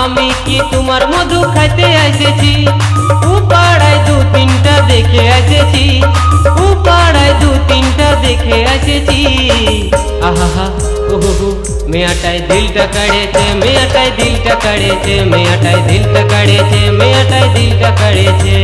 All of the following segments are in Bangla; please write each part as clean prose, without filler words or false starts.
আমি কি তোমার মধু খাইতে এসেছি? উপাড়ায় দু তিনটা দেখে এসেছি, উপাড়ায় দু তিনটা দেখে এসেছি। আহা ওহো মেয়াটাই দিলটা কাড়েছে, মেয়াটাই দিলটা কাড়েছে, মেয়াটাই দিলটা কাড়েছে, মেয়াটাই দিলটা কাড়েছে।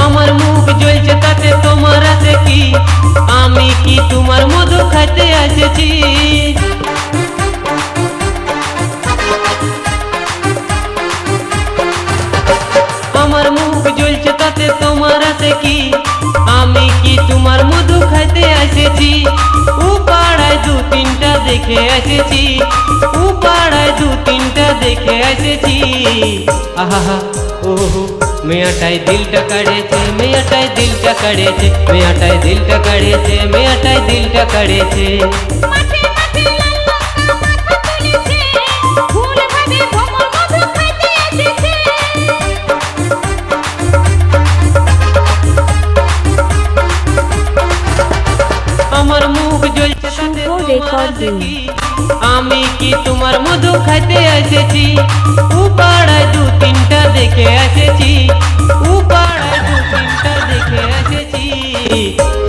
আমার মুখ জ্বলছে তাতে তোমার আছে কি? আমি কি তোমার মধু খাইতে এসেছি? আমার মুখ জ্বলছে তাতে তোমার আছে কি? আমি কি তোমার মধু খাইতে এসেছি? উপাড়ায় দু তিনটা দেখে এসেছি, উপাড়ায় দু তিনটা দেখে এসেছি। আহা ওহো মেয়াটাই দিলটা কাড়েছে, মেয়াটাই দিলটা কাড়েছে, মেয়াটাই দিলটা কাড়েছে, মেয়াটাই দিলটা কাড়েছে। মাঠে মাঠে লাল লঙ্কা মাথা তুলেছে, ভুল ভাবে ভ্রমর মধু খাইতে এসেছে। আমার মুখ জ্বলছে তাতে তোমার আছে কি? আমি কি তোমার মধু খাইতে এসেছি? উপাড়ায় দু তিনটা দেখে এসেছি, উপাড়ায় দু তিনটা দেখে এসেছি।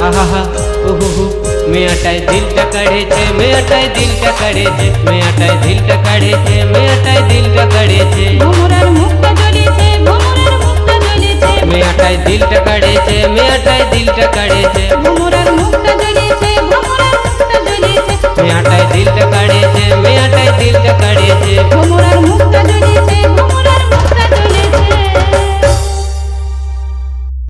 আহা ওহো মেয়াটাই দিলটা কাড়েছে, মেয়াটাই দিলটা কাড়েছে, মেয়াটাই দিলটা কাড়েছে, মেয়াটাই দিলটা কাড়েছে। ভ্রমরের মুখটা জ্বলেছে, ভ্রমরের মুখটা জ্বলেছে, মেয়াটাই দিলটা কাড়েছে, মেয়াটাই দিলটা কাড়েছে। ভ্রমরের মুখটা জ্বলেছে,